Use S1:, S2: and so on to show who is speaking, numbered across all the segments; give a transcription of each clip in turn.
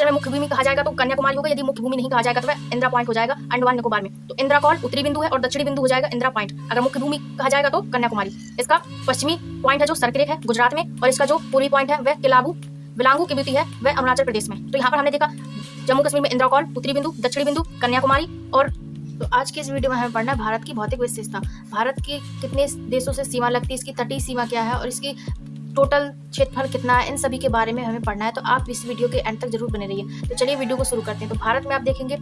S1: Question में मुख्य भूमि कहा जाएगा तो कन्याकुमारी होगा, यदि मुख्य भूमि नहीं कहा जाएगा तो वह इंदिरा पॉइंट हो जाएगा अंडमान निकोबार में। तो इंदिरा कॉल उत्तरी बिंदु है और दक्षिणी बिंदु हो जाएगा इंदिरा पॉइंट। अगर मुख्य भूमि कहा जाएगा तो कन्याकुमारी। इसका पश्चिमी पॉइंट है जो सर्करेक है गुजरात में, और इसका जो पूर्वी पॉइंट है वह विलांगू की ब्यूटी है वह अरुणाचल प्रदेश में। तो यहाँ पर हमने देखा जम्मू कश्मीर में इंदिरा कॉल उत्तरी बिंदु, दक्षिणी बिंदु कन्याकुमारी। और तो आज की इस वीडियो में हमें पढ़ना है भारत की भौतिक विशेषता, भारत की कितने देशों से सीमा लगती है, इसकी तटीय सीमा क्या है और इसकी टोटल क्षेत्रफल कितना है, इन सभी के बारे में हमें पढ़ना है। तो आप इस वीडियो के एंड तक जरूर बने रहिए। तो चलिए वीडियो को शुरू करते हैं। तो भारत में आप देखेंगे,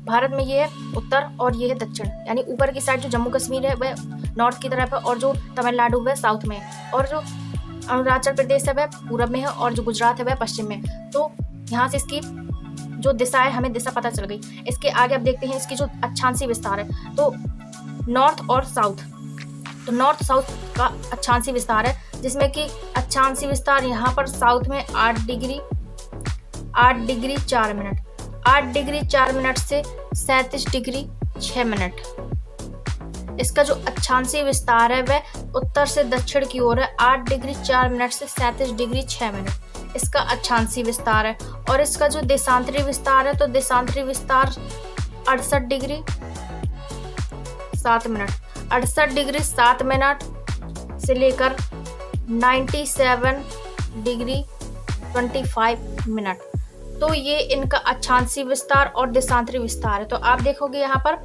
S1: भारत में ये है उत्तर और ये है दक्षिण, यानी ऊपर की साइड जो जम्मू कश्मीर है वह नॉर्थ की तरफ है और जो तमिलनाडु वह साउथ में है, और जो अरुणाचल प्रदेश है वह पूरब में है, और जो गुजरात है वह पश्चिम में। तो यहाँ से इसकी जो दिशा है हमें दिशा पता चल गई। इसके आगे अब देखते हैं इसकी जो अक्षांशीय विस्तार है, तो नॉर्थ और साउथ। तो नॉर्थ साउथ का अक्षांशीय विस्तार है, जिसमें कि अक्षांशीय विस्तार यहाँ पर साउथ में 8 डिग्री 4 मिनट, 8 डिग्री 4 मिनट से 37 डिग्री 6 मिनट। इसका जो अक्षांशीय विस्तार है वह उत्तर से दक्षिण की ओर है, 8 डिग्री 4 मिनट से 37 डिग्री 6 मिनट इसका अक्षांशीय विस्तार है। और इसका जो देशांतरी विस्तार है, तो देशांतरी विस्तार 68 डिग्री 7 मिनट, 68 डिग्री 7 मिनट से लेकर 97 डिग्री 25 मिनट। तो ये इनका अक्षांशीय विस्तार और देशांतरी विस्तार है। तो आप देखोगे यहाँ पर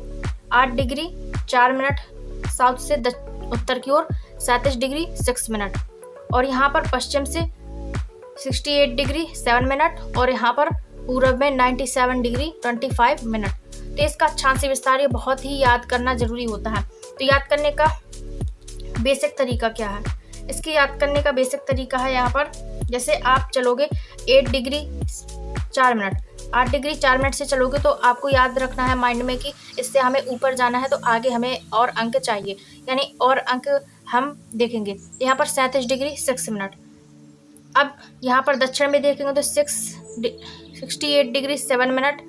S1: 8 डिग्री 4 मिनट साउथ से उत्तर की ओर, 37 डिग्री 6 मिनट, और यहाँ पर पश्चिम से 68 डिग्री 7 मिनट, और यहाँ पर पूरब में 97 डिग्री 25 मिनट। तो इसका अक्षांशीय विस्तार ये बहुत ही याद करना जरूरी होता है। तो याद करने का बेसिक तरीका क्या है? इसके याद करने का बेसिक तरीका है यहाँ पर, जैसे आप चलोगे 8 डिग्री 4 मिनट, 8 डिग्री 4 मिनट से चलोगे तो आपको याद रखना है माइंड में कि इससे हमें ऊपर जाना है, तो आगे हमें और अंक चाहिए, यानी और अंक हम देखेंगे। यहाँ पर 37 डिग्री 6 मिनट। अब यहाँ पर दक्षिण में देखेंगे तो 68 डिग्री 7 मिनट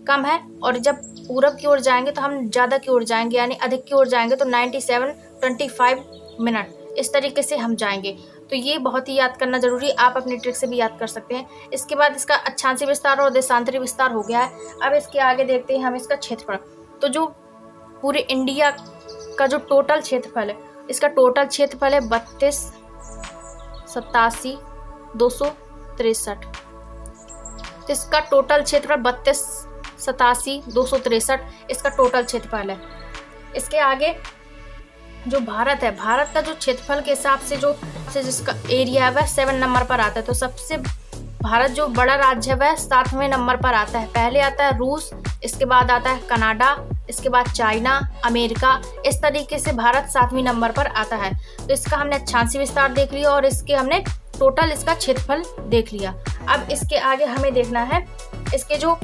S1: कम है, और जब पूरब की ओर जाएंगे तो हम ज़्यादा की ओर जाएंगे, यानी अधिक की ओर जाएंगे, तो 97 25 मिनट इस तरीके से हम जाएंगे। तो ये बहुत ही याद करना जरूरी, आप अपनी ट्रिक से भी याद कर सकते हैं। इसके बाद इसका अक्षांशीय विस्तार और देशांतरी विस्तार हो गया है। अब इसके आगे देखते हैं हम इसका क्षेत्रफल। तो जो पूरे इंडिया का जो टोटल क्षेत्रफल है, इसका टोटल क्षेत्रफल है 32,87,263। तो इसका टोटल क्षेत्रफल 32,87,263 इसका टोटल क्षेत्रफल है। इसके आगे जो भारत है, भारत का जो क्षेत्रफल के हिसाब से जिसका एरिया है वह 7 नंबर पर आता है। तो सबसे भारत जो बड़ा राज्य है वह 7वें नंबर पर आता है। पहले आता है रूस, इसके बाद आता है कनाडा, इसके बाद चाइना, अमेरिका, इस तरीके से भारत 7वें नंबर पर आता है। तो इसका हमने अक्षांशीय विस्तार देख लिया और इसके हमने टोटल इसका क्षेत्रफल देख लिया। अब इसके आगे हमें देखना है इसके जो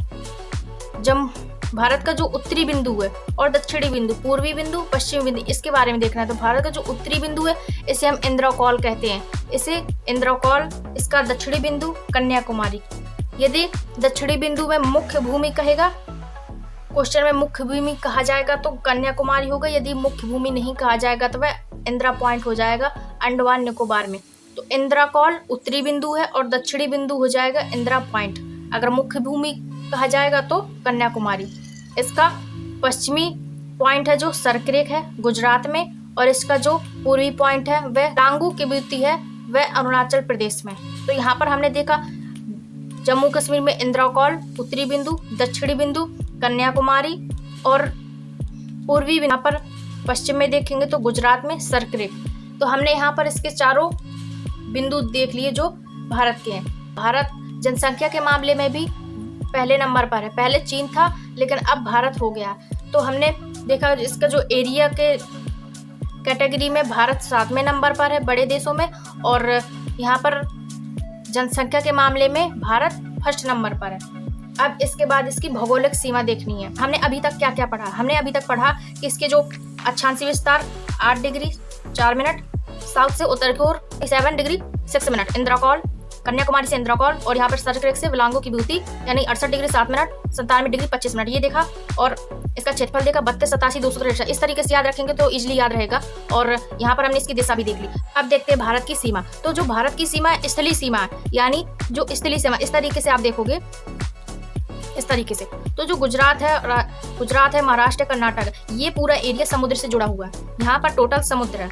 S1: भारत का जो उत्तरी बिंदु है और दक्षिणी बिंदु, पूर्वी बिंदु, पश्चिमी बिंदु, इसके बारे में देखना है। तो भारत का जो उत्तरी बिंदु है इसे हम इंदिरा कॉल कहते हैं, इसे इंदिरा कॉल। इसका दक्षिणी बिंदु कन्याकुमारी। यदि दक्षिणी बिंदु में मुख्य भूमि कहेगा, क्वेश्चन में मुख्य भूमि कहा जाएगा तो कन्याकुमारी होगा, यदि मुख्य भूमि नहीं कहा जाएगा तो वह इंदिरा पॉइंट हो जाएगा अंडमान निकोबार में। तो इंदिरा कॉल उत्तरी बिंदु है और दक्षिणी बिंदु हो जाएगा इंदिरा पॉइंट। अगर मुख्य भूमि कहा जाएगा तो कन्याकुमारी। इसका पश्चिमी पॉइंट है जो सर्करेक है गुजरात में, और इसका जो पूर्वी पॉइंट है वह विलांगू की ब्यूटी है वह अरुणाचल प्रदेश में। तो यहाँ पर हमने देखा जम्मू कश्मीर में इंदिरा कॉल उत्तरी बिंदु, दक्षिणी बिंदु कन्याकुमारी, और पूर्वी यहाँ पर पश्चिम में देखेंगे तो गुजरात में सर्करेक। तो हमने यहाँ पर इसके चारों बिंदु देख लिए जो भारत के हैं। भारत जनसंख्या के मामले में भी पहले नंबर पर है, पहले चीन था लेकिन अब भारत हो गया। तो हमने देखा इसका जो एरिया के कैटेगरी में भारत 7वें नंबर पर है बड़े देशों में, और यहाँ पर जनसंख्या के मामले में भारत फर्स्ट नंबर पर है। अब इसके बाद इसकी भौगोलिक सीमा देखनी है। हमने अभी तक क्या क्या पढ़ा? हमने अभी तक पढ़ा कि इसके जो अक्षांशीय विस्तार 8 डिग्री 4 मिनट साउथ से उत्तर की ओर, 7 degree 6 minute Indira call, Kanyakumari से इंदिरा कॉल, और यहाँ पर सर्करेक से विलांगू की ब्यूटी यानी 68 डिग्री 7 मिनट, 97 डिग्री 25 मिनट ये देखा, और इसका क्षेत्रफल देखा 32,87,263। इस तरीके से याद रखेंगे तो इजीली याद रहेगा। और यहाँ पर हमने इसकी दिशा भी देख ली। अब देखते हैं भारत की सीमा। तो जो भारत की सीमा है स्थलीय सीमा है, यानी जो स्थलीय सीमा इस तरीके से आप देखोगे इस तरीके से। तो जो गुजरात है, महाराष्ट्र है, कर्नाटक है, ये पूरा एरिया समुद्र से जुड़ा हुआ है। यहाँ पर टोटल समुद्र है,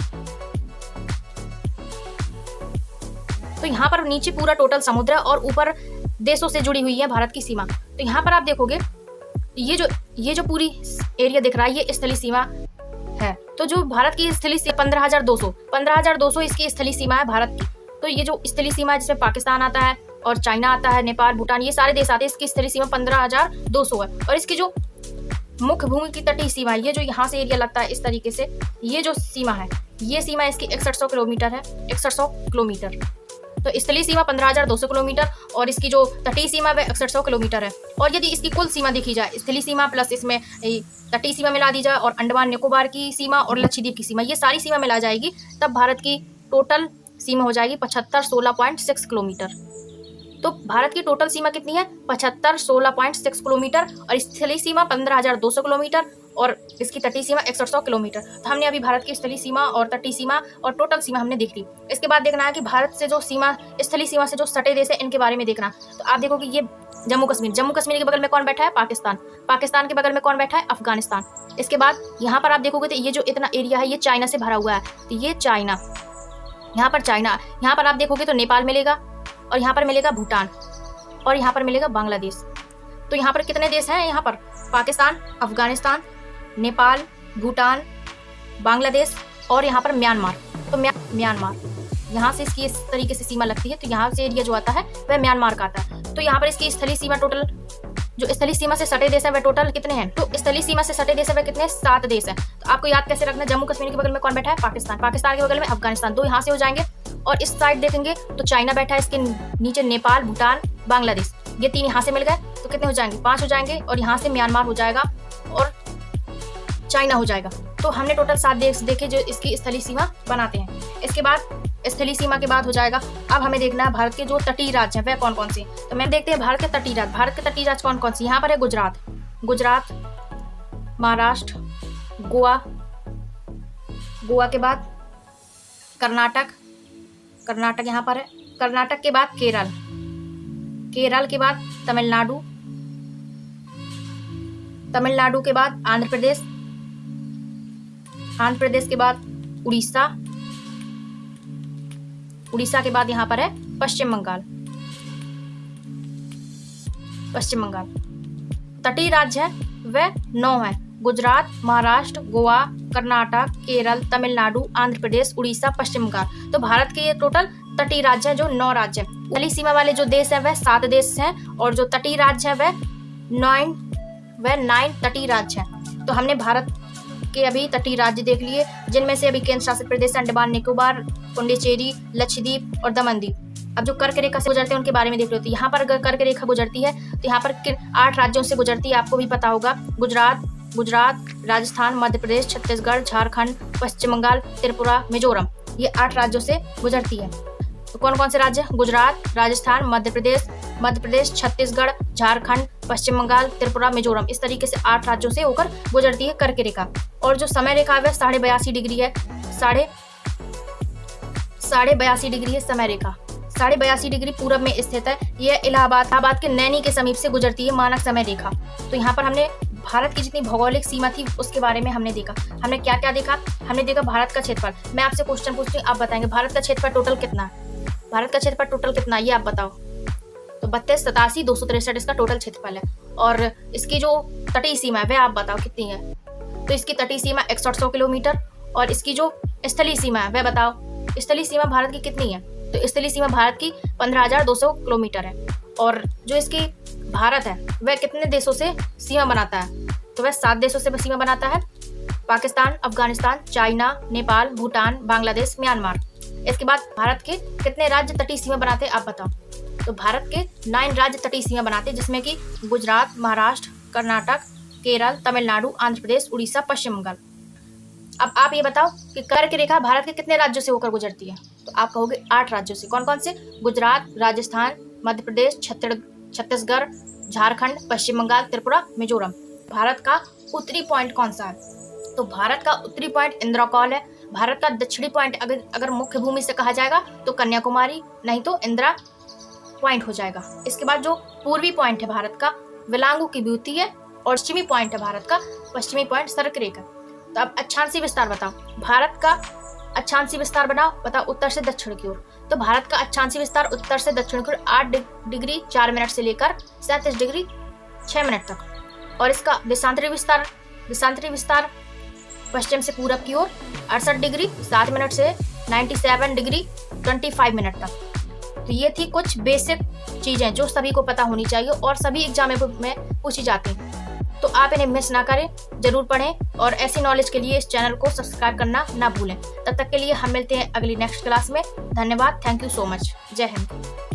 S1: तो यहाँ पर नीचे पूरा टोटल समुद्र है और ऊपर देशों से जुड़ी हुई है भारत की सीमा। तो यहाँ पर आप देखोगे ये जो पूरी एरिया दिख रहा है, ये स्थलीय सीमा है। तो जो भारत की स्थलीय सीमा 15,200 इसकी स्थलीय सीमा है भारत की। तो ये जो स्थलीय सीमा है, जिसमें पाकिस्तान आता है और चाइना आता है, नेपाल, भूटान, ये सारे देश आते हैं, इसकी स्थलीय सीमा 15,200 है। और इसकी जो मुख्य भूमि की तटीय सीमा, ये जो यहाँ से एरिया लगता है इस तरीके से, ये जो सीमा है, ये सीमा इसकी 6100 किलोमीटर है, 6100 किलोमीटर। तो स्थलीय सीमा 15,200 किलोमीटर और इसकी जो तटीय सीमा वह 6100 किलोमीटर है। और यदि इसकी कुल सीमा देखी जाए, स्थलीय सीमा प्लस इसमें तटीय सीमा मिला दी जाए और अंडमान निकोबार की सीमा और लक्षद्वीप की सीमा, ये सारी सीमा मिला जाएगी, तब भारत की टोटल सीमा हो जाएगी 7516.6 किलोमीटर। तो भारत की टोटल सीमा कितनी है? 7516.6 किलोमीटर और स्थलीय सीमा 15,200 किलोमीटर और इसकी तटीय सीमा 6100 किलोमीटर। तो हमने अभी भारत की स्थलीय सीमा और तटीय सीमा और टोटल सीमा हमने देख ली। इसके बाद देखना है कि भारत से जो सीमा, स्थलीय सीमा से जो सटे देश है, इनके बारे में देखना। तो आप देखो कि ये जम्मू कश्मीर के बगल में कौन बैठा है? पाकिस्तान के बगल में कौन बैठा है? अफगानिस्तान। इसके बाद यहाँ पर आप देखोगे तो ये जो इतना एरिया है, ये चाइना से भरा हुआ है। तो ये चाइना, यहाँ पर चाइना, यहाँ पर आप देखोगे तो नेपाल मिलेगा और यहाँ पर मिलेगा भूटान और यहाँ पर मिलेगा बांग्लादेश। तो यहाँ पर कितने देश हैं? यहाँ पर पाकिस्तान, अफगानिस्तान, नेपाल, भूटान, बांग्लादेश और यहाँ पर म्यांमार। तो म्यांमार, यहाँ से इसकी इस तरीके से सीमा लगती है। तो यहाँ से एरिया जो आता है वह म्यांमार का आता है। तो यहाँ पर इसकी स्थलीय सीमा टोटल, जो स्थलीय सीमा से सटे देश है वह टोटल कितने हैं? तो स्थलीय सीमा से सटे देश है वह कितने? 7 देश हैं। तो आपको याद कैसे रखना? जम्मू कश्मीर के बगल में कौन बैठा है? पाकिस्तान के बगल में अफगानिस्तान, 2 यहाँ से हो जाएंगे। और इस साइड देखेंगे तो चाइना बैठा है, इसके नीचे नेपाल, भूटान, बांग्लादेश, ये 3 यहाँ से मिल गए। तो कितने हो जाएंगे? 5 हो जाएंगे। और यहाँ से म्यांमार हो जाएगा और चाइना हो जाएगा। तो हमने टोटल 7 देश देखे जो इसकी स्थलीय सीमा बनाते हैं। इसके बाद स्थलीय सीमा के बाद हो जाएगा, अब हमें देखना है भारत के जो तटीय राज्य हैं वह कौन कौन से। तो मैं देखते हैं भारत के तटीय राज्य कौन कौन से। यहाँ पर है गुजरात, महाराष्ट्र, गोवा के बाद कर्नाटक यहाँ पर है। कर्नाटक के बाद केरल के बाद तमिलनाडु के बाद आंध्र प्रदेश के बाद उड़ीसा के बाद यहाँ पर है पश्चिम बंगाल। तटीय राज्य है वह 9 है: गुजरात, महाराष्ट्र, गोवा, कर्नाटक, केरल, तमिलनाडु, आंध्र प्रदेश, उड़ीसा, पश्चिम बंगाल। तो भारत के ये टोटल तटीय राज्य है जो 9 राज्य हैं। स्थलीय सीमा वाले जो देश है वह 7 देश हैं और जो तटीय राज्य है वह 9 तटीय राज्य हैं। तो हमने भारत के अभी तटीय राज्य देख लिए, जिनमें से अभी केंद्र शासित प्रदेश अंडमान निकोबार, पुडुचेरी, लक्षद्वीप और दमन-दीव। अब जो कर्क रेखा से गुजरते हैं उनके बारे में देख लेते हैं। यहाँ पर अगर कर्क रेखा गुजरती है तो यहाँ पर 8 राज्यों से गुजरती है, आपको भी पता होगा। गुजरात, राजस्थान, मध्य प्रदेश, छत्तीसगढ़, झारखंड, पश्चिम बंगाल, त्रिपुरा, मिजोरम, ये 8 राज्यों से गुजरती है। तो कौन कौन से राज्य? गुजरात, राजस्थान, मध्य प्रदेश, छत्तीसगढ़, झारखंड, पश्चिम बंगाल, त्रिपुरा, मिजोरम, इस तरीके से 8 राज्यों से होकर गुजरती है कर्क रेखा। और जो समय रेखा है वह 82.5 डिग्री है। 82.5 डिग्री है समय रेखा। 82.5 डिग्री पूरब में स्थित है। यह इलाहाबाद के नैनी के समीप से गुजरती है मानक समय रेखा। तो यहाँ पर हमने भारत की जितनी भौगोलिक सीमा थी उसके बारे में हमने देखा। हमने क्या क्या देखा? हमने देखा भारत का क्षेत्रफल। मैं आपसे क्वेश्चन पूछती हूँ, आप बताएंगे भारत का क्षेत्रफल टोटल कितना है? ये आप बताओ। तो 32,87,263 इसका टोटल क्षेत्रफल है। और इसकी जो तटीय सीमा है वह आप बताओ कितनी है? तो इसकी तटीय सीमा 6100 किलोमीटर और इसकी जो स्थलीय सीमा है वह बताओ। स्थलीय सीमा भारत की कितनी है? तो स्थलीय सीमा भारत की 15,200 किलोमीटर है। और जो इसकी भारत है वह कितने देशों से सीमा बनाता है? तो वह 7 देशों से सीमा बनाता है: पाकिस्तान, अफगानिस्तान, चाइना, नेपाल, भूटान, बांग्लादेश, म्यांमार। इसके बाद भारत के कितने राज्य तटीय सीमा बनाते हैं आप बताओ? तो भारत के 9 राज्य तटीय सीमा बनाते हैं, जिसमें कि गुजरात, महाराष्ट्र, कर्नाटक, केरल, तमिलनाडु, आंध्र प्रदेश, उड़ीसा, पश्चिम बंगाल। अब आप ये बताओ कि कर्क रेखा भारत के कितने राज्यों से होकर गुजरती है? तो आप कहोगे 8 राज्यों से। कौन कौन से? गुजरात, राजस्थान, मध्य प्रदेश, छत्तीसगढ़, झारखंड, पश्चिम बंगाल, त्रिपुरा, मिजोरम। भारत का उत्तरी पॉइंट कौन सा है? तो भारत का उत्तरी पॉइंट इंद्रकौल है। भारत का दक्षिणी पॉइंट अगर मुख्य भूमि से कहा जाएगा तो कन्याकुमारी, नहीं तो इंदिरा पॉइंट हो जाएगा। इसके बाद जो पूर्वी पॉइंट है भारत का, विलांगु की विभूति है और पश्चिमी पॉइंट है भारत का, पश्चिमी पॉइंट सर्क रेखा। तो अब अक्षांशीय विस्तार बताओ, भारत का अक्षांशीय विस्तार बताओ उत्तर से दक्षिण की ओर। तो भारत का अक्षांशीय विस्तार उत्तर से दक्षिण की ओर 8 डिग्री 4 मिनट से लेकर 37 डिग्री 6 मिनट तक। और इसका देशांतरी विस्तार पश्चिम से पूरब की ओर 68 डिग्री 7 मिनट से 97 डिग्री 25 मिनट तक। तो ये थी कुछ बेसिक चीजें जो सभी को पता होनी चाहिए और सभी एग्जाम में पूछी जाती हैं। तो आप इन्हें मिस ना करें, जरूर पढ़ें और ऐसी नॉलेज के लिए इस चैनल को सब्सक्राइब करना ना भूलें। तब तक के लिए हम मिलते हैं अगली नेक्स्ट क्लास में। धन्यवाद, थैंक यू सो मच, जय हिंद।